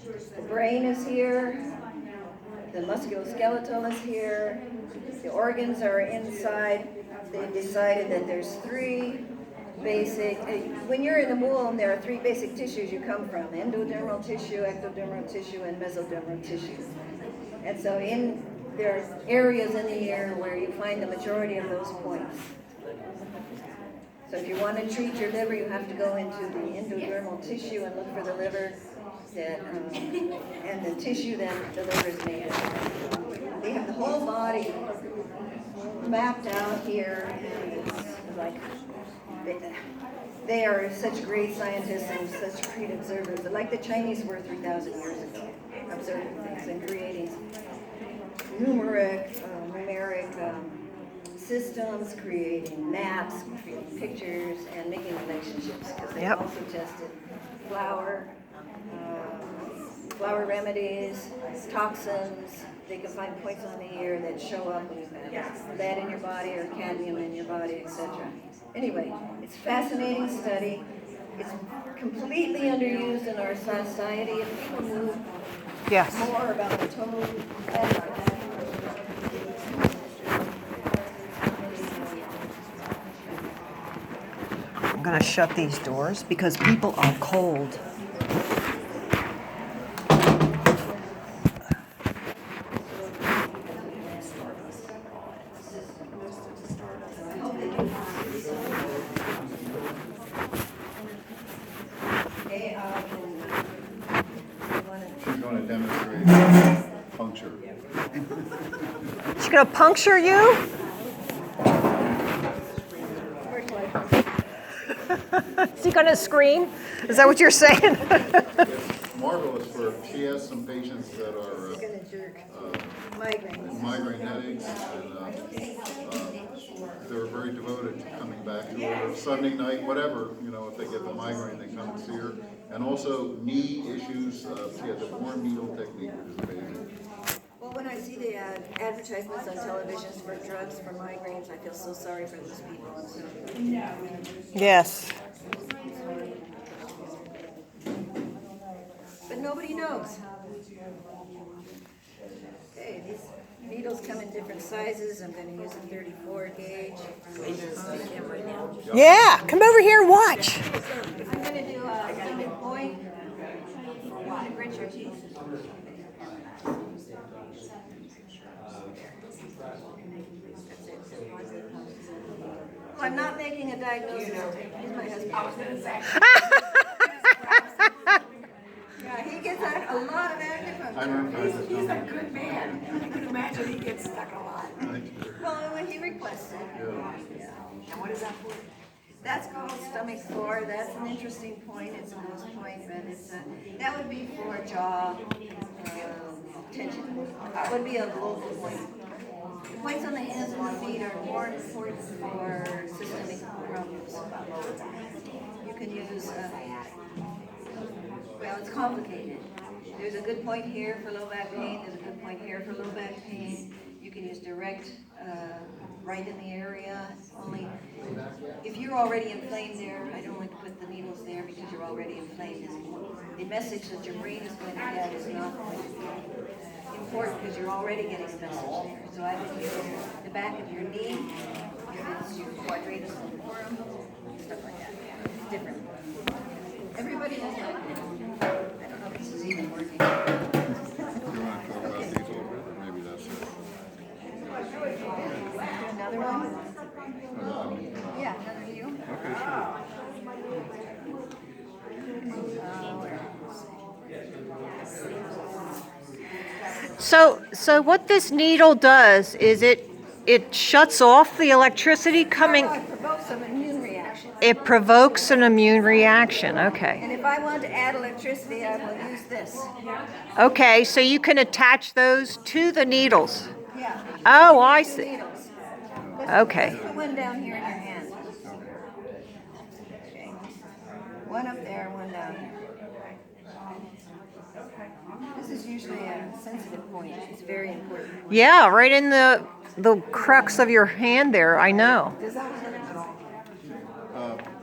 The brain is here. The musculoskeletal is here. The organs are inside. They decided that there's three basic, when you're in the womb, there are three basic tissues you come from: endodermal tissue, ectodermal tissue, and mesodermal tissue. And so there are areas in the ear where you find the majority of those points. So if you want to treat your liver, you have to go into the endodermal tissue and look for the liver and the tissue that the liver is made of. They have the whole body mapped out here, and it's like they are such great scientists and such great observers. But like the Chinese were 3,000 years ago, observing things and creating numeric systems, creating maps, creating pictures, and making relationships, because they also tested flour remedies, toxins. They can find points on the ear that show up when you have lead in your body or cadmium in your body, etc. Anyway, it's a fascinating study. It's completely underused in our society. If people knew more about the total I'm going to shut these doors because people are cold. She's going to demonstrate puncture. She's going to puncture you? Is he going to scream? Is that what you're saying? It's marvelous for, she has some patients that are migraine headaches, and they're very devoted to coming back to her Sunday night, whatever, if they get the migraine, they come and see her. And also knee issues, she has a warm needle technique, which is amazing. Well, when I see the advertisements on televisions for drugs for migraines, I feel so sorry for those people. So. Yes. But nobody knows. Okay, these needles come in different sizes. I'm going to use a 34 gauge. Yeah, come over here and watch. I'm going to do a single point. Grit your teeth. Well, I'm not making a diagnosis. He's my husband. I was going to say. Yeah, he gets a lot of acupuncture. He's a good man. I can imagine he gets stuck a lot. Well, when he requested. Yeah. And what is that for? That's called stomach floor. That's an interesting point. It's a nose point, but that would be for jaw tension. It would be a local point. The points on the hands and the feet are more important for systemic problems. You can use, well, it's complicated. There's a good point here for low back pain. There's a good point here for low back pain. You can use direct right in the area. Only if you're already inflamed there, I don't like to put the needles there because you're already inflamed. The message that your brain is going to get is not going to be important because you're already getting the message there. So I would use the back of your knee, your quadratus lumborum, stuff like that. It's different. Everybody has like it. I don't know if this is even working. You want to talk about these a little bit, or maybe that's it? Another one? Yeah, another view. Okay, sure. So what this needle does is it shuts off the electricity coming. It provokes an immune reaction. It provokes an immune reaction. Okay. And if I want to add electricity, I will use this. Okay, so you can attach those to the needles. Yeah. Oh, I see. Needles. Okay. Put one down here in your hand. Okay. One up there, one down here. This is usually a sensitive point. It's very important. Yeah, right in the crux of your hand there. I know. Does that hurt at all?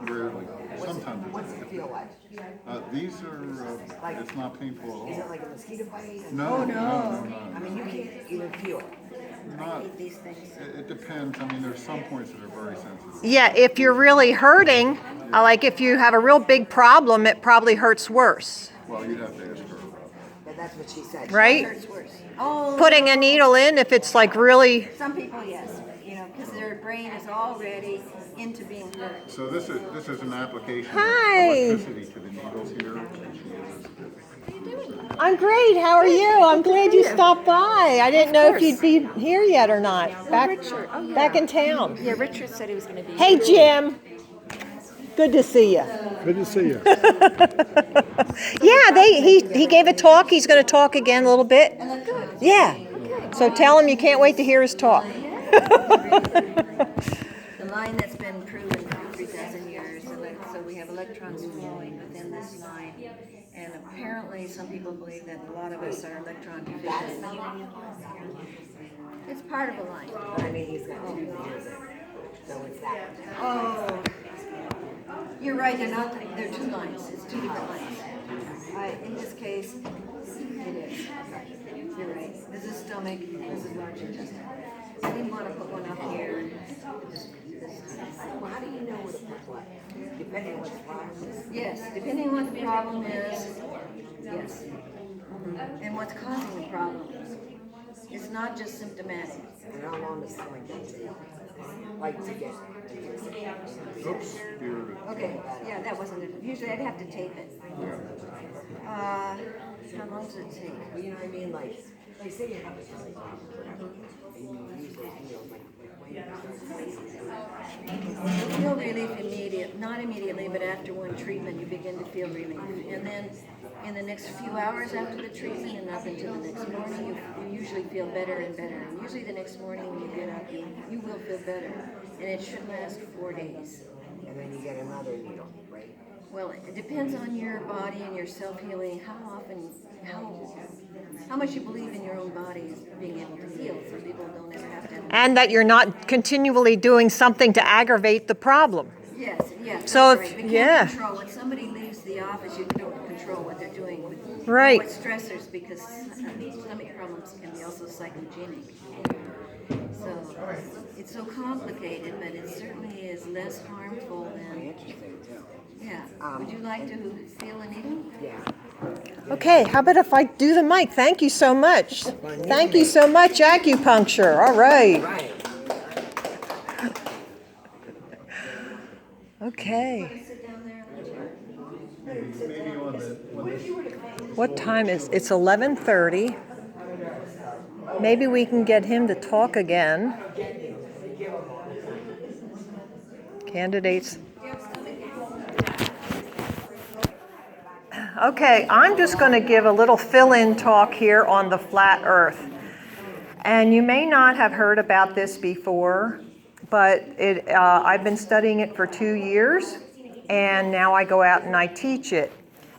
Rarely. Sometimes What's it feel like? These are It's not painful Is at it all. like a mosquito bite? No, no, I mean, you can't even feel it. not, These things. it depends. I mean, there's some points that are very sensitive. Yeah, if you're really hurting, like if you have a real big problem, it probably hurts worse, Well, you'd have to ask her. But that's what she said. right? Hurts worse. Oh, Putting a needle in, if it's like really, some people, yes, you know, because their brain is already into being hurt. So this is an application Hi. of electricity to the needles here. And she is I'm great, how are you? I'm glad you stopped by. I didn't know if you'd be here yet or not. Richard. Oh, yeah. Back in town. Yeah, Richard said he was going to be. Hey, Jim. Good to see you. Good to see you. Yeah, he gave a talk. He's going to talk again a little bit. Yeah. So tell him you can't wait to hear his talk. The line that's been proven for 3,000 years, so we have electrons flowing within this line. And apparently, some people believe that a lot of us are electron deficient. It's part of a line. But I mean, he's got 2 years in. So it's that. Oh, you're right, they're 2 lines, it's 2 different lines. In this case, it is. You're right, this is stomach, this is large intestine. I didn't want to put one up here. Well, how do you know what it looks like? Depending on what the problem is. Yes, depending on what the problem is, yes. And what's causing the problem. It's not just symptomatic. And how long is something going to take? Like to get. Oops, you're, Okay, yeah, that wasn't it. Usually I'd have to tape it. How long does it take? Well, you know what I mean? Like say you have a tummy problem or whatever, and you use those needles like when you You feel relief not immediately, but after one treatment, you begin to feel relief. And then in the next few hours after the treatment and up until the next morning, you usually feel better and better. And usually the next morning when you get up, you will feel better. And it should last 4 days. and then you get another needle, right? Well, it depends on your body and your self-healing, how much you believe in your own body being able to heal. Some people don't ever have to have And that you're not continually doing something to aggravate the problem. Yes, yeah. So that's if- right. We yeah. can't control, when somebody leaves the office, you don't control what they're doing with Right. what stressors, because stomach problems can be also psychogenic. So it's so complicated, but it certainly is less harmful than, Interesting too. yeah. Would you like to feel a needle? Yeah. Okay, how about if I do the mic? Thank you so much. Thank you so much, acupuncture. All right. Right. Okay. Sit down there on the chair. maybe on the What time is it's 11:30. Maybe we can get him to talk again. Candidates. Okay, I'm just going to give a little fill-in talk here on the flat earth. And you may not have heard about this before, but I've been studying it for 2 years, and now I go out and I teach it.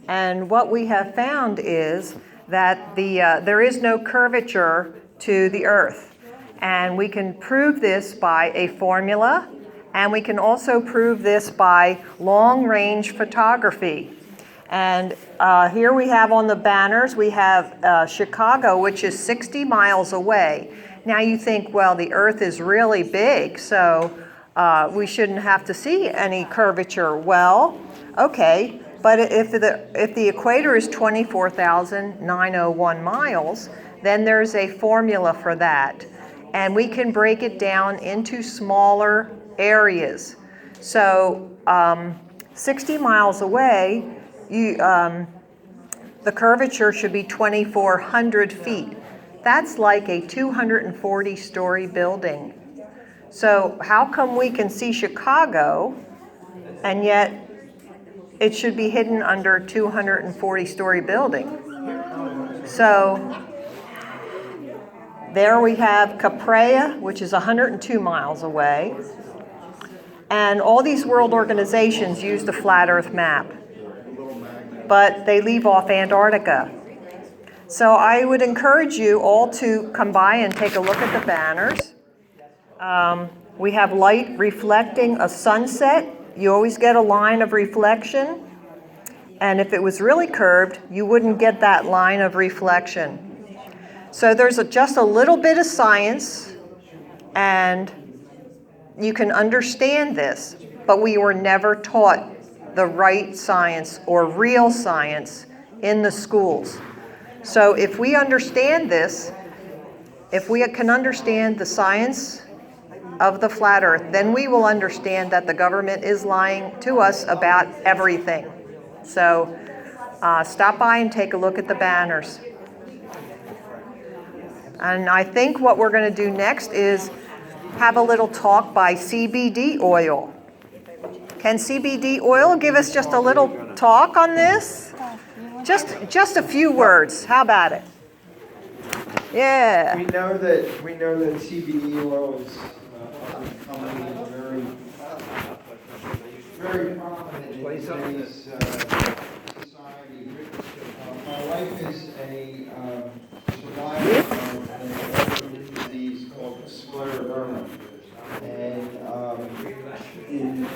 And what we have found is that there is no curvature to the earth. And we can prove this by a formula, and we can also prove this by long-range photography. And here we have on the banners, we have Chicago, which is 60 miles away. Now you think, well, the earth is really big, so we shouldn't have to see any curvature. Well, okay, but if the equator is 24,901 miles, then there's a formula for that. And we can break it down into smaller areas. So 60 miles away, the curvature should be 2,400 feet. That's like a 240-story building. So how come we can see Chicago, and yet it should be hidden under a 240-story building? So there we have Caprea, which is 102 miles away. And all these world organizations use the flat earth map, but they leave off Antarctica. So I would encourage you all to come by and take a look at the banners. We have light reflecting a sunset. You always get a line of reflection. And if it was really curved, you wouldn't get that line of reflection. So there's just a little bit of science, and you can understand this, but we were never taught the right science or real science in the schools. So if we understand this, if we can understand the science of the flat earth, then we will understand that the government is lying to us about everything. So stop by and take a look at the banners. And I think what we're going to do next is have a little talk by CBD oil. Can CBD oil give us just a little talk on this? Just a few words. How about it? Yeah. We know that CBD oil is becoming very prominent in today's society. My wife is a survivor of an autoimmune disease called scleroderma, and in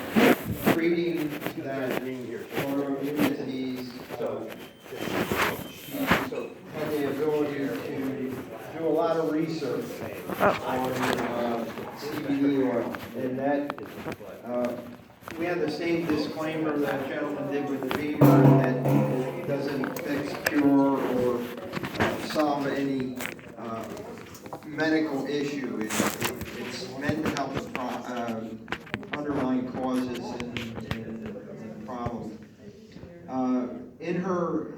treating that autoimmune disease, she had the ability to do a lot of research on CBD oil, and that we had the same disclaimer that gentleman did with the Beamer, that it doesn't fix, cure, or solve any medical issue. It's meant to help the underlying causes and problems. In her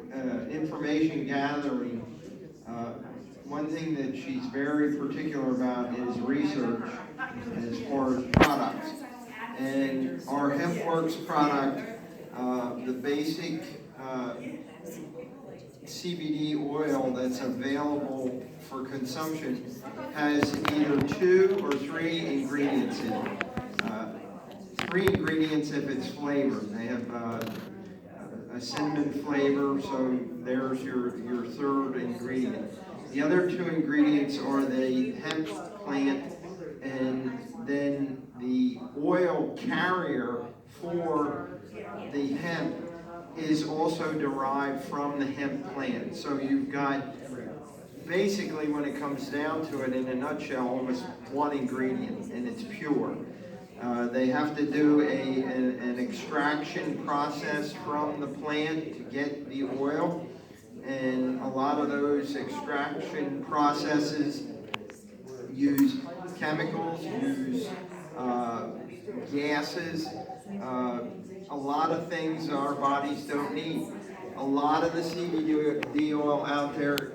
information gathering, one thing that she's very particular about is research as far as products. And our HempWorks product, the basic CBD oil that's available for consumption, has either 2 or 3 ingredients in it. 3 ingredients if it's flavored. They have a cinnamon flavor, so there's your 3rd ingredient. The other 2 ingredients are the hemp plant, and then the oil carrier for the hemp is also derived from the hemp plant. So you've got, basically when it comes down to it, in a nutshell, almost 1 ingredient, and it's pure. They have to do an extraction process from the plant to get the oil, and a lot of those extraction processes use chemicals, use gases, a lot of things our bodies don't need. A lot of the CBD oil out there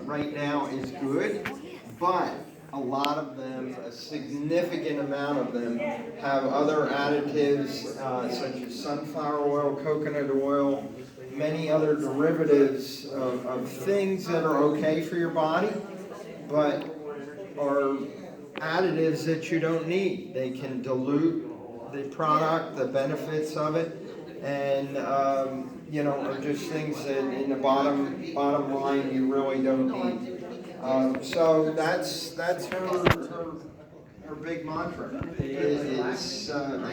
right now is good, but a lot of them, a significant amount of them, have other additives such as sunflower oil, coconut oil, many other derivatives of things that are okay for your body, but are additives that you don't need. They can dilute the product, the benefits of it, and are just things that in the bottom line you really don't need. So that's her big mantra. Is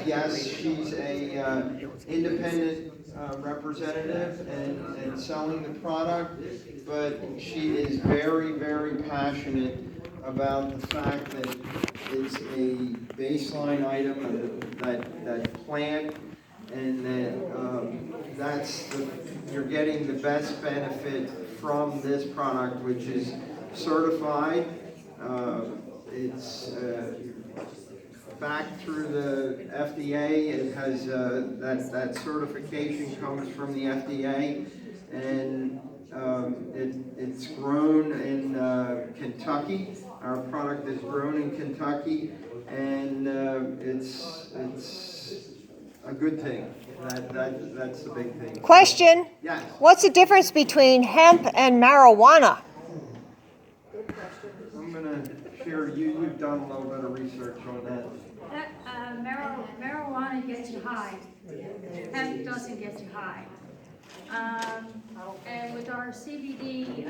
yes, she's a independent representative and selling the product, but she is very, very passionate about the fact that it's a baseline item, that plant, and that you're getting the best benefit from this product, which is certified. It's back through the FDA. It has that certification comes from the FDA, and it's grown in Kentucky. Our product is grown in Kentucky, and it's a good thing. That's the big thing. Question. Yes. What's the difference between hemp and marijuana? I'm going to share, you've done a little bit of research on that. Marijuana gets you high. Hemp doesn't get you high. And with our CBD,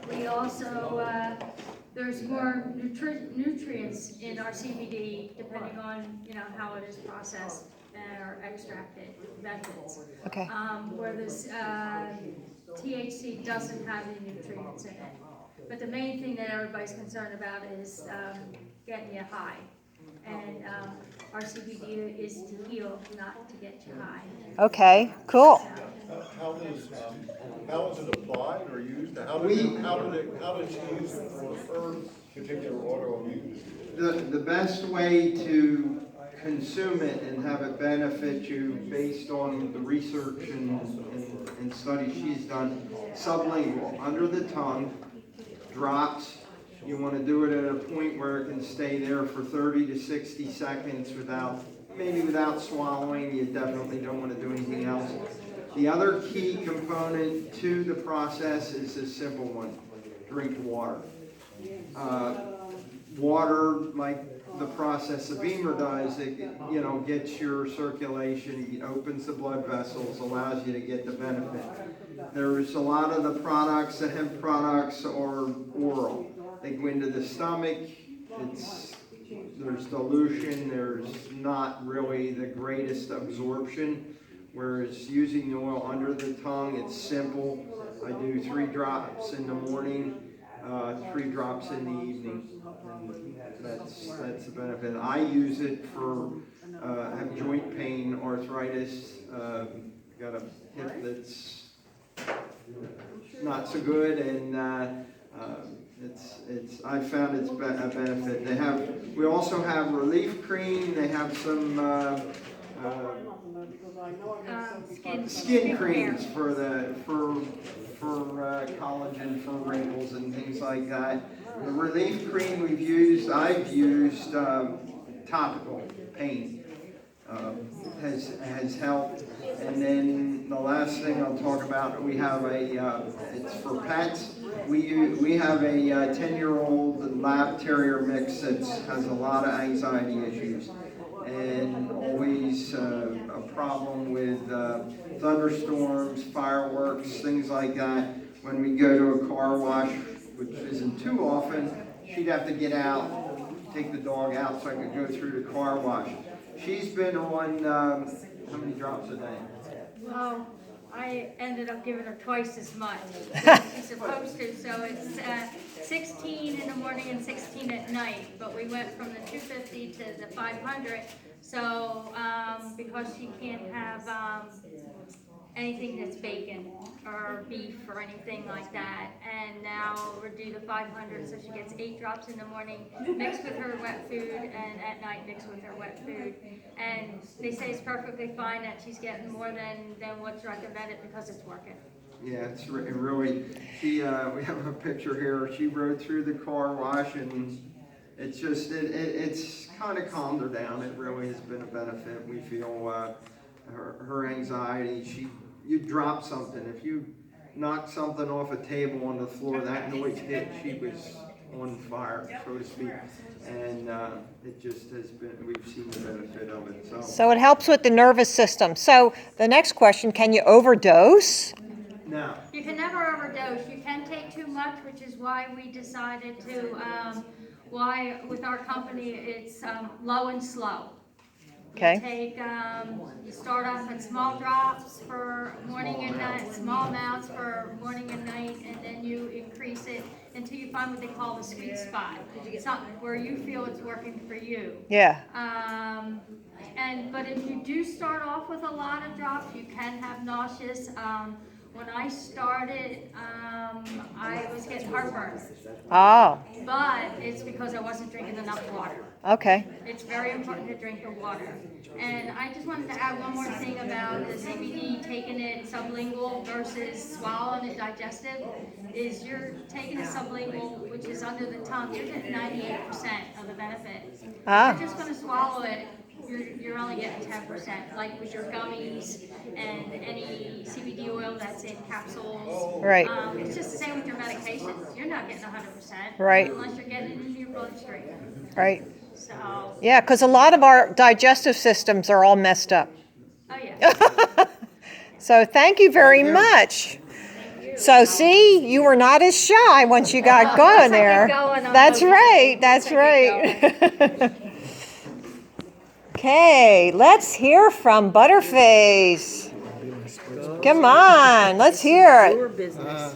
we also, there's more nutrients in our CBD depending on, how it is processed. or extracted vegetables. Okay. Where this THC doesn't have any nutrients in it. But the main thing that everybody's concerned about is getting you high. And our CBD is to heal, not to get you high. Okay, cool. How is it applied or used? How does she use it for her particular autoimmune disease? The best way to consume it and have it benefit you based on the research and studies she's done, sublingual, under the tongue, drops. You want to do it at a point where it can stay there for 30 to 60 seconds without swallowing. You definitely don't want to do anything else. The other key component to the process is a simple one: drink water. Water, like the process of Beamer does, it gets your circulation, opens the blood vessels, allows you to get the benefit. There's a lot of the products, the hemp products, are oral. They go into the stomach. There's dilution. There's not really the greatest absorption. Whereas using the oil under the tongue, it's simple. I do 3 drops in the morning, 3 drops in the evening. And that's the benefit. I use it for have joint pain, arthritis. Got a hip that's not so good, and I found it's a benefit. We also have relief cream. They have some skin creams for collagen, for wrinkles and things like that. The relief cream I've used topical pain has helped. And then the last thing I'll talk about, we have it's for pets. We have a 10-year-old lab terrier mix that has a lot of anxiety issues, and always a problem with thunderstorms, fireworks, things like that. When we go to a car wash, which isn't too often, she'd have to get out, take the dog out so I could go through the car wash. She's been on, how many drops a day? Well, I ended up giving her twice as much. She's supposed to, so it's 16 in the morning and 16 at night. But we went from the 250 to the 500. So because she can't have anything that's bacon or beef or anything like that, and now we're due the 500, so she gets 8 drops in the morning mixed with her wet food, and at night mixed with her wet food. And they say it's perfectly fine, that she's getting more than what's recommended because it's working. Yeah, it's really. We have a picture here. She rode through the car wash, and it's just it's kind of calmed her down. It really has been a benefit. We feel her anxiety. You drop something. If you knock something off a table on the floor, that noise hit. She was on fire, so to speak, and it just has been. We've seen the benefit of it. So it helps with the nervous system. So the next question: can you overdose? No. You can never overdose. You can take too much, which is why we decided to. Why with our company it's low and slow. Okay. You start off at small drops for morning and night, small amounts for morning and night, and then you increase it until you find what they call the sweet spot. Something where you feel it's working for you. Yeah. But if you do start off with a lot of drops, you can have nauseous. When I started, I was getting heartburn. Oh. But it's because I wasn't drinking enough water. Okay. It's very important to drink the water. And I just wanted to add one more thing about the CBD, taking it sublingual versus swallowing it digestive, is you're taking it sublingual, which is under the tongue, you're getting 98% of the benefit. Ah. If you're just going to swallow it, you're only getting 10%, like with your gummies and any CBD oil that's in capsules. Right. It's just the same with your medications. You're not getting 100%. Right. Unless you're getting it into your bloodstream. Right. So, Yeah, because a lot of our digestive systems are all messed up. oh yeah. So thank you very much. So see, you were not as shy once you got going there. going, I'm That's okay. right. That's Once I get right. Okay, let's hear from Butterface. Come on, let's hear Your it. business.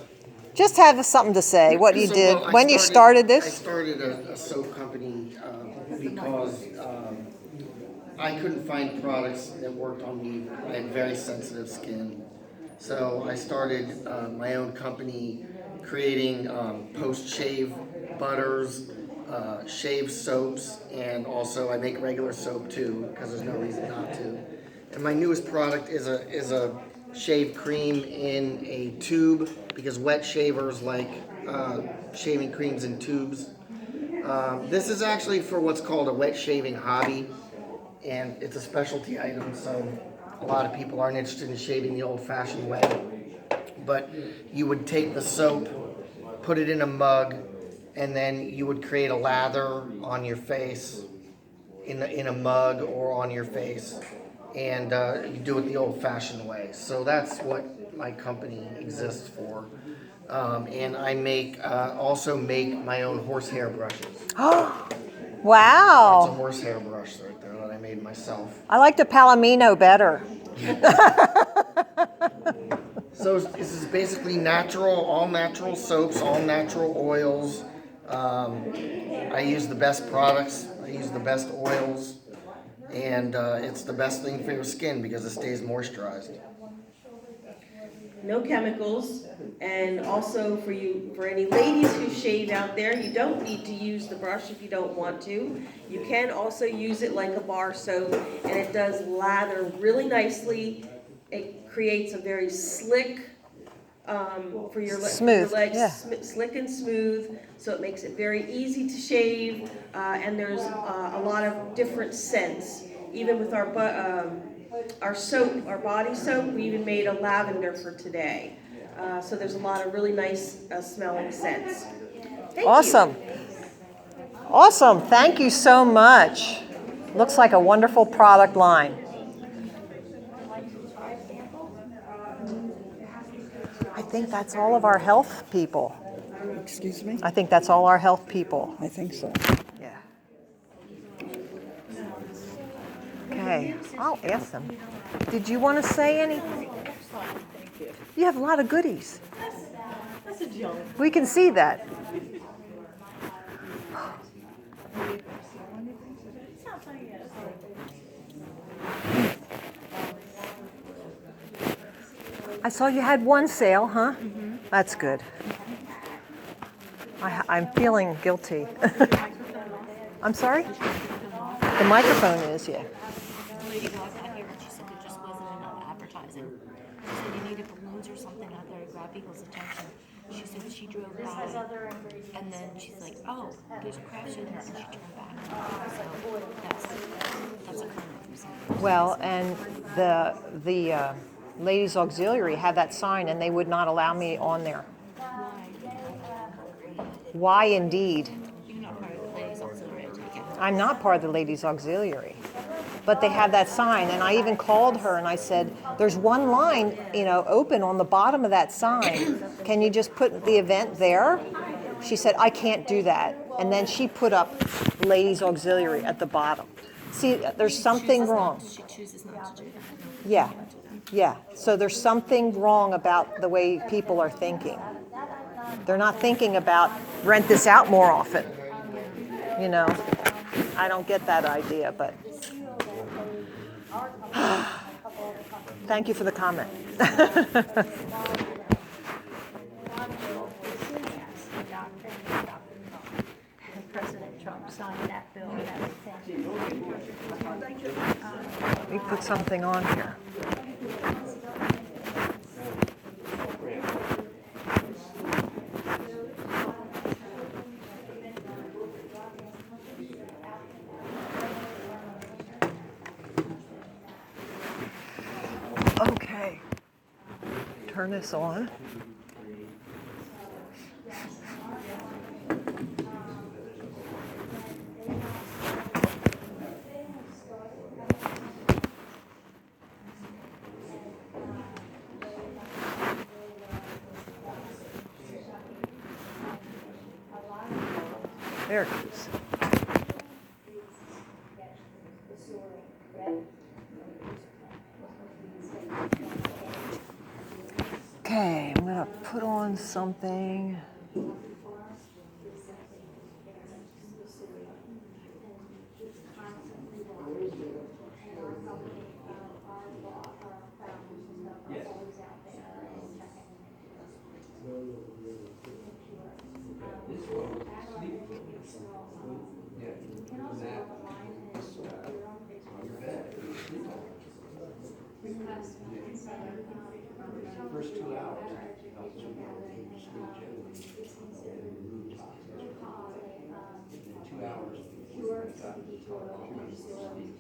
Just have something to say, what you did, when you started I this. started a soap company because I couldn't find products that worked on me. I had very sensitive skin. So I started my own company creating post-shave butters, shave soaps, and also I make regular soap too because there's no reason not to. And my newest product is a shave cream in a tube because wet shavers like shaving creams in tubes. This is actually for what's called a wet shaving hobby, and it's a specialty item, so a lot of people aren't interested in shaving the old-fashioned way. But you would take the soap, put it in a mug, and then you would create a lather on your face, in a mug or on your face, and you do it the old-fashioned way. So that's what my company exists for. And I also make my own horsehair brushes. That's a Wow, horsehair brush right there that I made myself. I like the Palomino better. So this is basically all natural soaps, all natural oils. I use the best products. I use the best oils, and it's the best thing for your skin because it stays moisturized. No chemicals, and also for any ladies who shave out there, you don't need to use the brush if you don't want to. You can also use it like a bar soap, and it does lather really nicely. It creates a very slick, for your Smooth, legs, yeah. slick and smooth, so it makes it very easy to shave, and there's a lot of different scents. Even with our soap, our body soap, we even made a lavender for today. So there's a lot of really nice smelling scents. Thank Awesome. you. Awesome, thank you so much. Looks like a wonderful product line. I think that's all of our health people. Excuse me? I think that's all our health people. I think so. Yeah. Okay, I'll ask them. Did you want to say anything? You have a lot of goodies. That's a joke. We can see that. I saw you had one sale, huh? Mm-hmm. That's good. I'm feeling guilty. I'm sorry? The microphone is, yeah. The lady walked out here and she said there just wasn't enough advertising. She said you needed balloons or something out there to grab people's attention. She said she drove by and then she's like, oh, there's a crash in there, and she turned back. So that's a comment from somebody. Well, and the ladies auxiliary had that sign and they would not allow me on there. Why indeed? You're not part of the ladies auxiliary, I take it. I'm not part of the ladies auxiliary. But they have that sign, and I even called her and I said, there's one line, open on the bottom of that sign. Can you just put the event there? She said, I can't do that. And then she put up ladies auxiliary at the bottom. See, there's something wrong. She chooses not to do that. Yeah, yeah. So there's something wrong about the way people are thinking. They're not thinking about rent this out more often. I don't get that idea, but thank you for the comment. President Trump signed that bill and everything. Let me put something on here. Okay. Turn this on. There it is. something. First 2 hours helps you sleep generally and remove toxins. And then 2 hours before you got to sleep.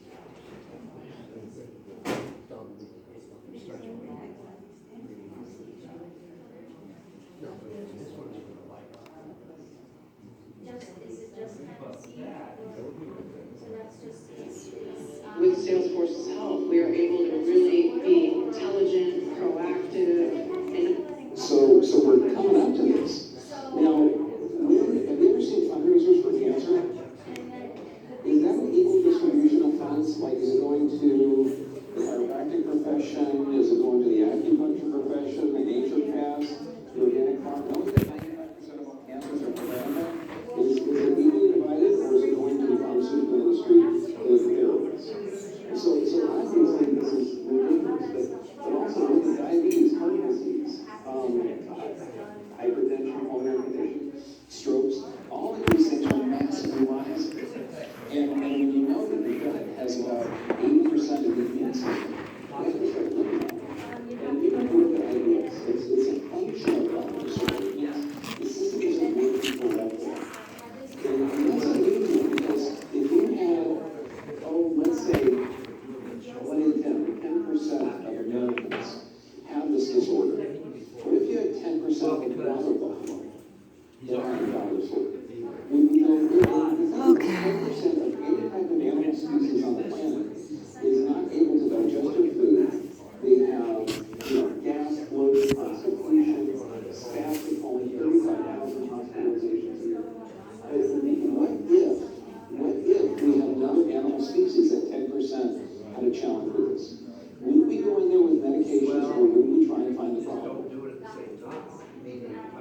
Starts with this one's for the light. With Salesforce's help, we are able to really be intelligent, proactive, and So we're coming up to this. Now, have you ever seen fundraisers for cancer? Is that an equal distribution of funds? Like, is it going to the chiropractic profession? Is it going to the acupuncture profession, the naturopaths, the organic farm? No, that 95% of all cancers are preventable. Is it equally divided, or is it going to the pharmaceutical industry, the therapists? So obviously this is ridiculous, but also with the diabetes, heart disease, hypertension, pulmonary condition, strokes, all of these things are massively rising. And when you know that the gut has about 80% of the immune system, you have to start looking at it. And you don't look at IBS. It's a functional problem disorder. The system doesn't work correctly. And that's unusual because if you had, let's say, 1 in 10% of Americans have this disorder. What if you had 10% of the water buffalo that have that disorder? We know 10% of any type of animal species on the planet is not able to digest their food. They have, gas, bloat, constipation, spastic, only 35,000 hospitalizations a year. What if we had another animal species that 10% had a challenge with this? Would we go in there with medications, or would we try and find the problem?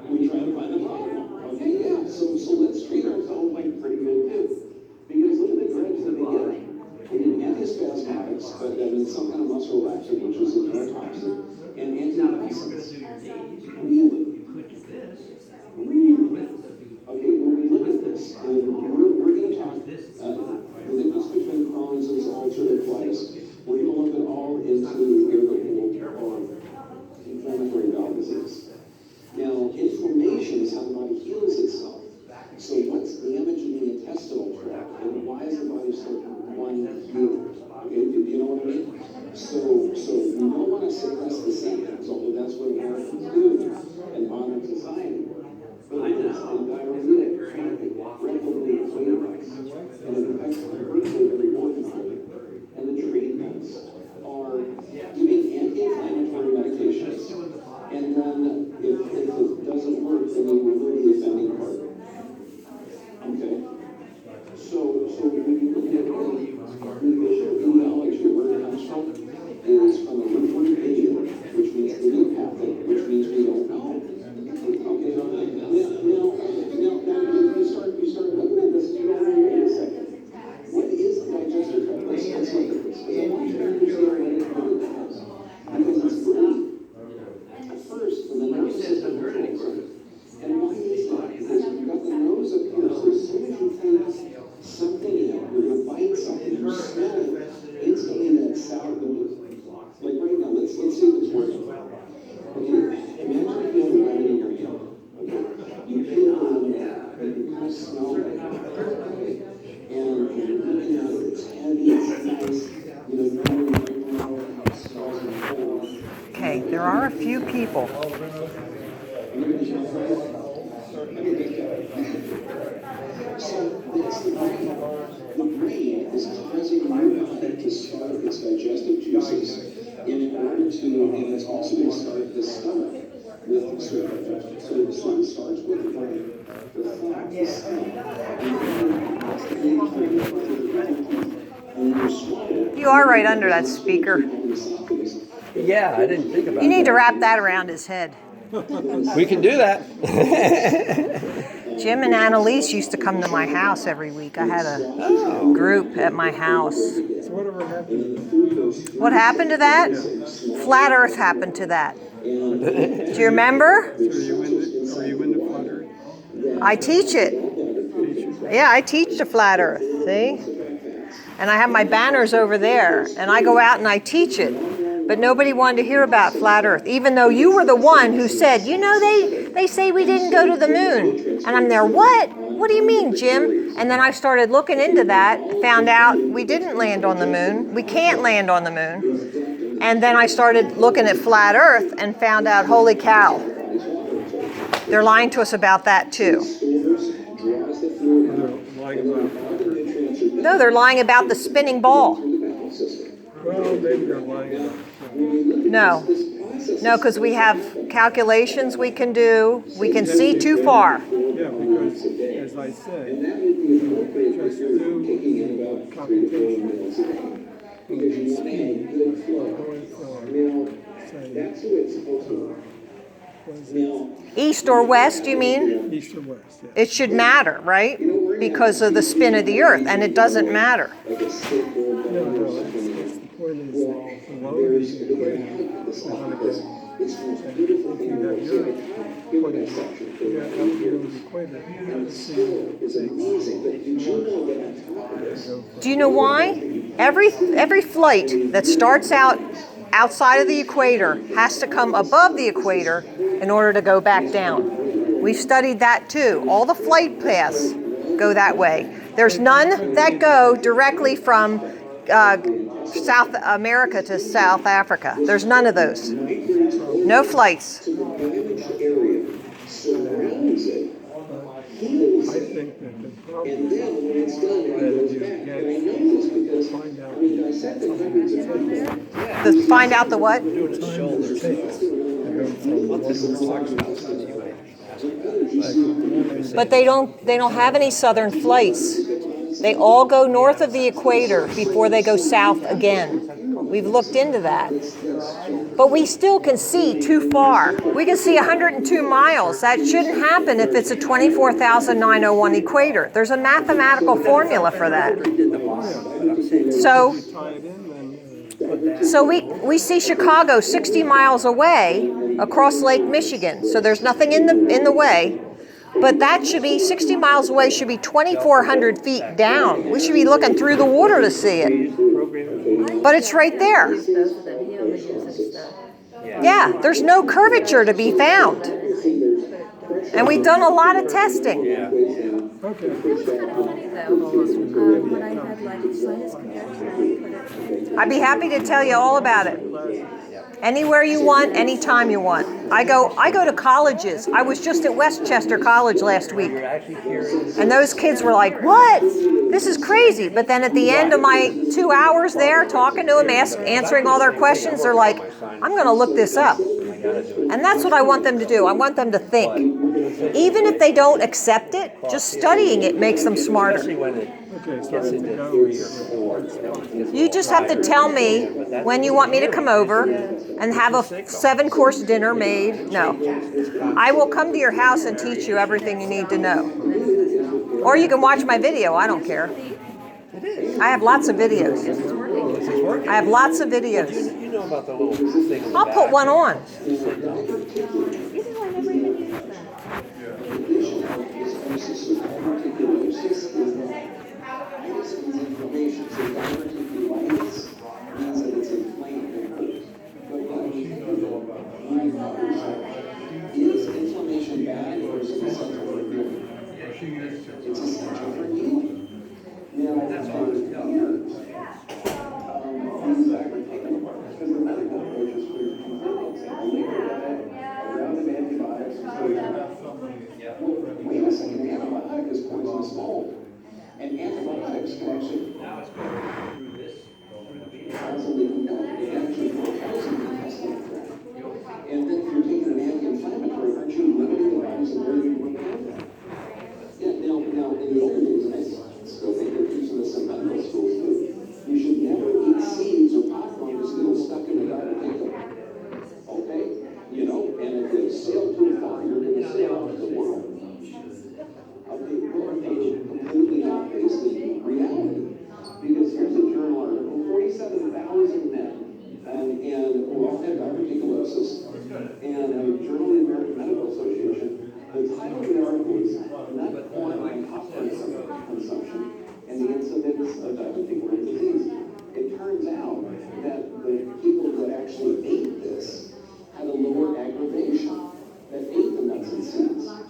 We try to find the problem. Okay, yeah. So let's treat ourselves like pretty good too. Because look at the drugs that they get. They get antispasmodics, but that means some kind of muscle relaxant, which is a neurotoxin, and antidepressants. Really? Really? Okay, when we look at this, and we're going to talk the difference between Crohn's and ulcerative colitis. We're going to look at all into irritable or inflammatory bowel disease. Now, inflammation is how the body heals itself. So what's damaging the intestinal tract, and why is the body so one healing? Okay, do you know what I mean? So we don't want to suppress the symptoms, although that's what Americans do in modern society. But it is in diarrhea, rapidly inflated us, and it affects virtually every organ. And the treatments are giving anti-inflammatory medications, and then if it doesn't work, then you remove the offending part. Okay? So when you look at the visual etiology, where it comes from, is from the root word idiom, which means idiopathic, which means we don't know. Okay? Now you start looking at this, you don't know, wait a second. What is the digestive tract? Let's look at this. Because I want you to understand what it does. Because it's free. At first, when the nervous system controls it. And why is that? Because you've got the nose up here, so as soon as you take something in, you're going to bite something, you smell it, instantly that sour goes. Like right now, let's see if it's working. Okay, imagine if you have a lemon in your hand. Okay, you peel the lemon, and you kind of smell it. Okay, and you're looking at it, it's heavy, it's nice, you normally right now it smells and cold. Okay, there are a few people. So that's the brain. The brain is causing your body to start its digestive juices in order to, and it's also going to start the stomach with certain, so the sun starts with the brain. The thought, the stomach, You are right under that speaker. Yeah, I didn't think about You need to wrap that around his head. We can do that. Jim and Annalise used to come to my house every week. I had a group at my house. So whatever happened? What happened to that? Flat Earth happened to that. Do you remember? Are you into flat Earth? I teach it. Yeah, I teach the Flat Earth, see? And I have my banners over there, and I go out and I teach it. But nobody wanted to hear about Flat Earth, even though you were the one who said, you know, they say we didn't go to the moon. And I'm there, what? What do you mean, Jim? And then I started looking into that, found out we didn't land on the moon. We can't land on the moon. And then I started looking at Flat Earth and found out, holy cow, they're lying to us about that too. No, they're lying about the spinning ball. Well, maybe they're lying about it. No, because we have calculations we can do. We can see too far. Yeah, because as I said, just do computations of the speed going from, say, East or west, you mean? east or west, yeah. It should matter, right? Because of the spin of the Earth, and it doesn't matter. No, it's the point is that below the equator, there's going to get, if you have your point of view, you got out here on the equator, see Do you know why? Every flight that starts out outside of the equator has to come above the equator in order to go back down. We've studied that too. All the flight paths go that way. There's none that go directly from South America to South Africa. There's none of those. No flights. I think that the problem that To find out the what? But they don't have any southern flights. They all go north of the equator before they go south again. We've looked into that. But we still can see too far. We can see 102 miles. That shouldn't happen if it's a 24,901 equator. There's a mathematical formula for that. So we see Chicago 60 miles away across Lake Michigan. So there's nothing in the way. But that should be 60 miles away, should be 2,400 feet down. We should be looking through the water to see it. But it's right there. Yeah, there's no curvature to be found. And we've done a lot of testing. It was kind of funny though, when I had like sinus congestion, I put it. I'd be happy to tell you all about it. Anywhere you want, anytime you want. I go to colleges. I was just at Westchester College last week. And those kids were like, what? This is crazy. But then at the end of my 2 hours there, talking to them, answering all their questions, they're like, I'm going to look this up. And that's what I want them to do. I want them to think. Even if they don't accept it, just studying it makes them smarter. You just have to tell me when you want me to come over and have a 7-course dinner made. No. I will come to your house and teach you everything you need to know. Or you can watch my video. I don't care. I have lots of videos. I have lots of videos. You know about the little thing. I'll put one on. Is inflammation bad or is it essential for healing? It's essential for healing. Now, for years, because the medical approach is clear to convenience and around of antibiotics and wait a second, the antibiotic is poisonous mold. And antibiotics can actually constantly actually cause an intestinal tract. And then if you're taking an anti-inflammatory, aren't you limiting the body's ability to work out that? Yeah, now in the older days, and I still think they're teaching this in medical schools too, you should never eat seeds or popcorn that's still stuck in the garden. Okay? You know, and if the cell consumption and the incidence of diverticular disease. It turns out that the people that actually ate this had a lower aggravation that ate the nuts and seeds. Wow.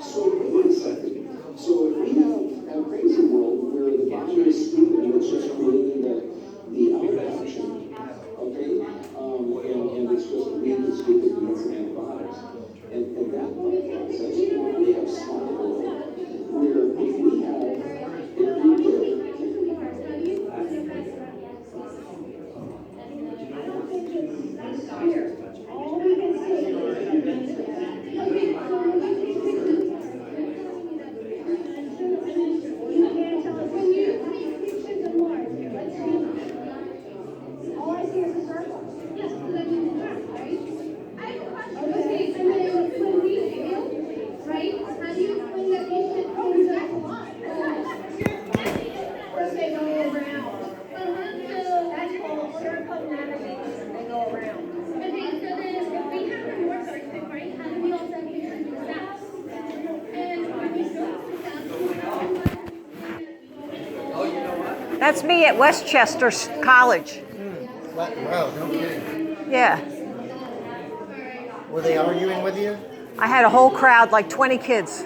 So wait a second. So if we have a crazy world where the body is stupid and it's just creating the out-action, okay, and it's just weak and stupid and needs antibiotics. And that process, we have smart world where if we That's me at Westchester College. Wow, no kidding. Yeah. Were they arguing with you? I had a whole crowd, like 20 kids.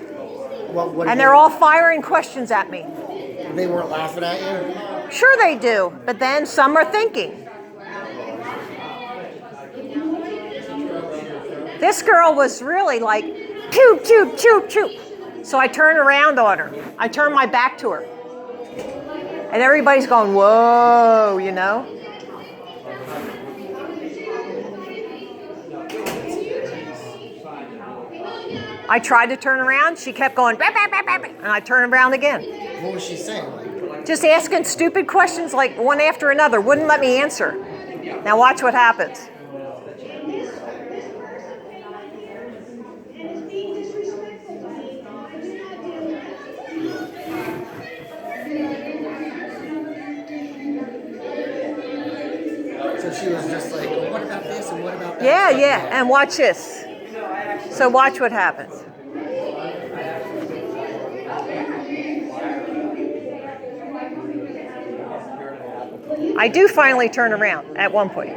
What And they're all firing questions at me. They weren't laughing at you? Sure they do, but then some are thinking. This girl was really like, choop, choop, choop, choop. So I turned around on her. I turned my back to her. And everybody's going, whoa, you know? I tried to turn around. She kept going, bah, bah, bah, bah, bah, and I turned around again. What was she saying? Like, Just asking stupid questions like one after another. Wouldn't let me answer. Now watch what happens. so she was just like, well, what about this and what about that? Yeah, yeah, and watch this. So watch what happens. I do finally turn around at one point. You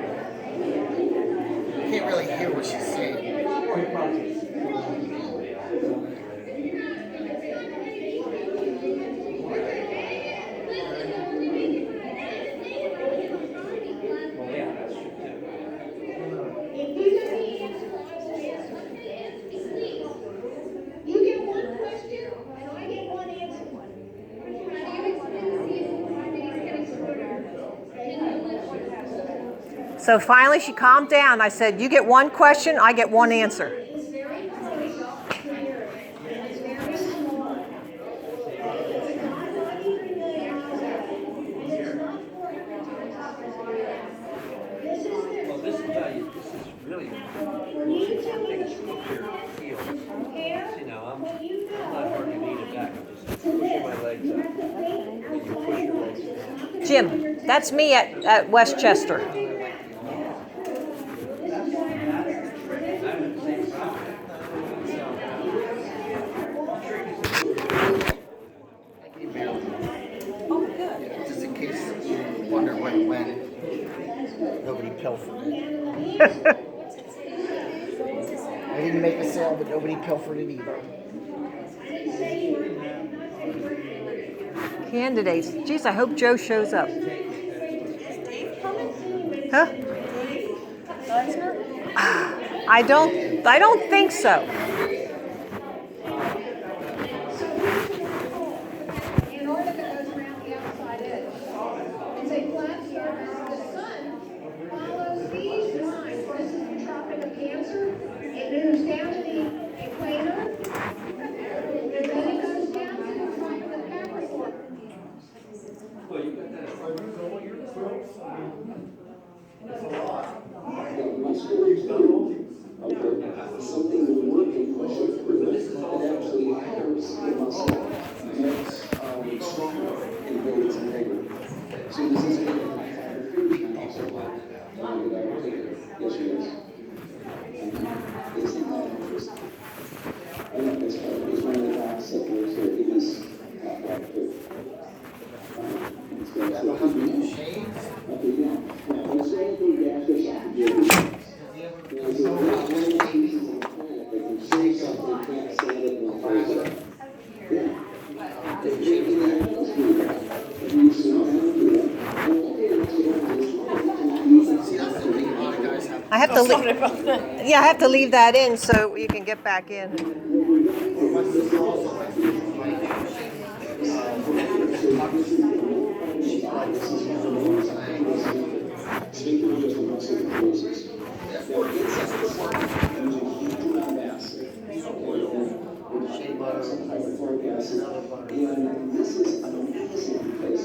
can't really hear what she's saying. So finally she calmed down. I said, you get one question, I get one answer. Jim, that's me at Westchester. Just in case you wonder where it went. Nobody pilfered it. I didn't make a sale, but nobody pilfered it either. Candidates. Geez, I hope Joe shows up. Huh? I don't think so. In order that goes around the outside edge. It's a flat surface. The sun follows these lines. This is the Tropic of Cancer. It moves down to the equator. And then it goes down to the Tropic of Capricorn. My story's done. Okay. Something was working have to Sorry leave. about that. Yeah, I have to leave that in so you can get back in. Speaking just about some process. Now, inside the cell, there's a huge amount of acid. Shea butter, hydrochloric acid. And this is amazing because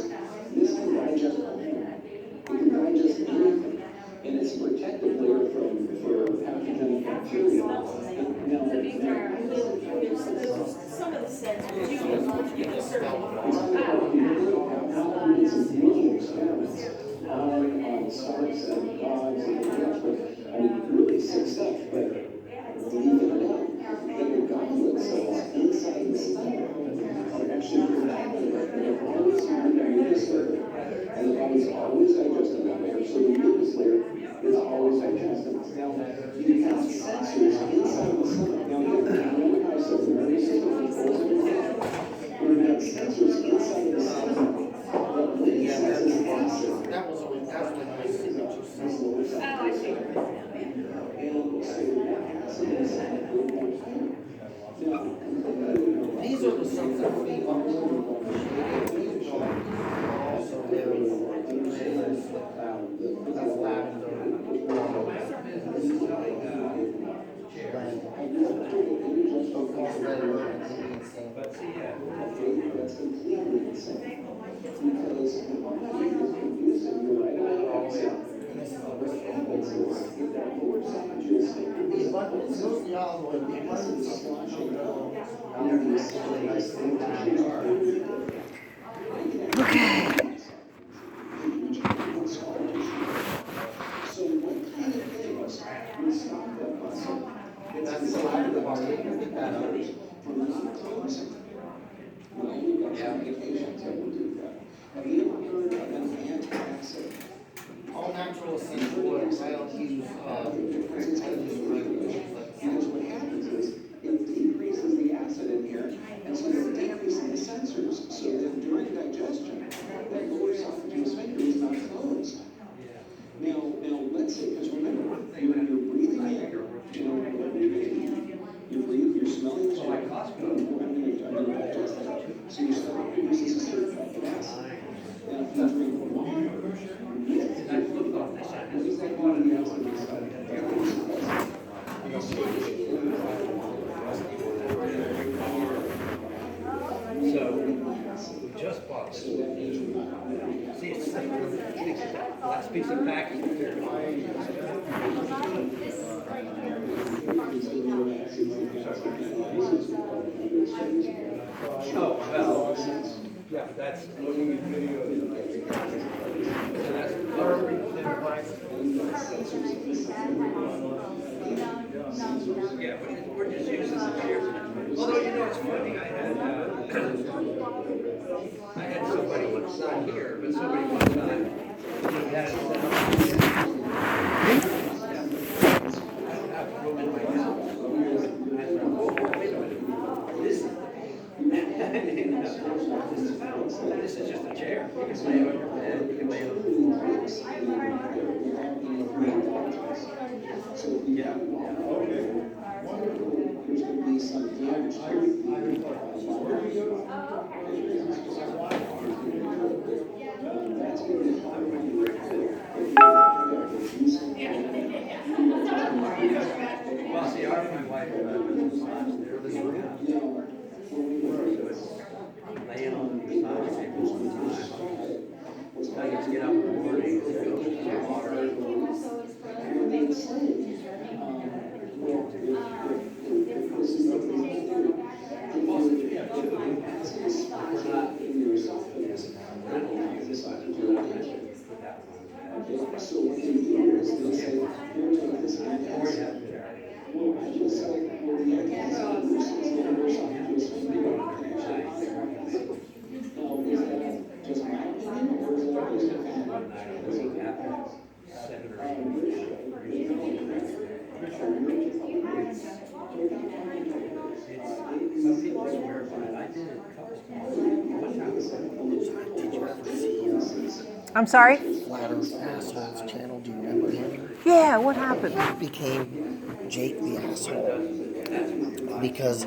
this can digest anything. It can digest anything. And it's a protective layer for pathogenic bacteria. Now, Some of the sensors you can it's many experiments on stomachs and dogs and cats, but I mean, really sick stuff. But believe it or not, that the goblet cells inside the stomach are actually protected. They're always on the mucus layer, and the body's always digesting that layer. So the mucus layer is always digesting. Now, you have sensors inside the stomach. Now, remember how I said the nervous system controls everything? We've got sensors inside the stomach. That was always, that's like my signature symbol. These are the things that we want. Also, there is that's lavender. This is That's completely insane. Because the body is producing the right amount of oxygen. These buttons, mostly olive oil, the buttons sloshing Okay. So what kind of things would stop that muscle? That's the lack of the body from not closing. Well, we've got some medications that will do that. Have you ever heard of an antacid? all natural essential oils. I don't use Because what happens is it decreases the acid in here, and so it decreases the sensors, so that during digestion, that lower esophageal sphincter is not closed. Now, let's say, because remember, you're breathing in, you're smelling the air, I'm going to digest that. So your stomach produces a certain type of acid. Now, if you drink water, what does that do to the acid in the stomach? So, we just bought this. See, it's the last piece of packaging here. Oh, well, yeah, that's. So that's yeah, we're just using the chairs. Although, you know, it's funny, I had somebody once, not here, but somebody one time, he had it set up. I don't have room in my house. I said, oh, wait a minute. This is just a chair. You can lay it on your bed, you can lay it on the floor. Yeah. There's going to be some damage to that's going to be Well, see, my wife massaged there this room. Laying on the massage table sometimes. I get to get up in the morning, go to the water. So what they do is they say, here, take this antacid. Well, I just said, well, the antacid loosens the lower esophageal sphincter. Now, is that just my opinion, or is that just a fact? Some people swear by it. I did it a couple times. I'm sorry? Flat Earth Assholes channel, do you remember him? Yeah, what happened? Became Jake the asshole because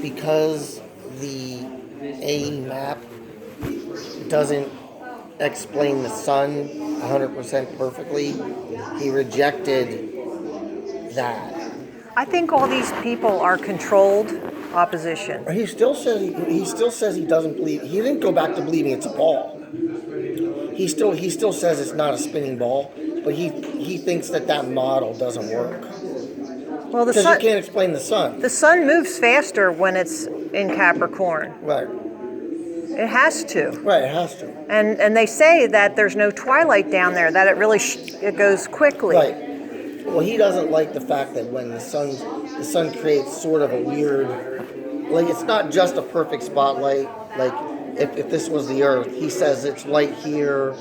because the A map doesn't explain the sun 100% perfectly. He rejected that. I think all these people are controlled opposition. He still says he doesn't believe. He didn't go back to believing it's a ball. He still says it's not a spinning ball, but he thinks that model doesn't work. Well, because you can't explain the sun. The sun moves faster when it's in Capricorn. Right. It has to. Right, it has to. And they say that there's no twilight down there, that it really it goes quickly. Right. Well, he doesn't like the fact that when the sun creates sort of a weird, like it's not just a perfect spotlight. Like if this was the Earth, he says it's light here,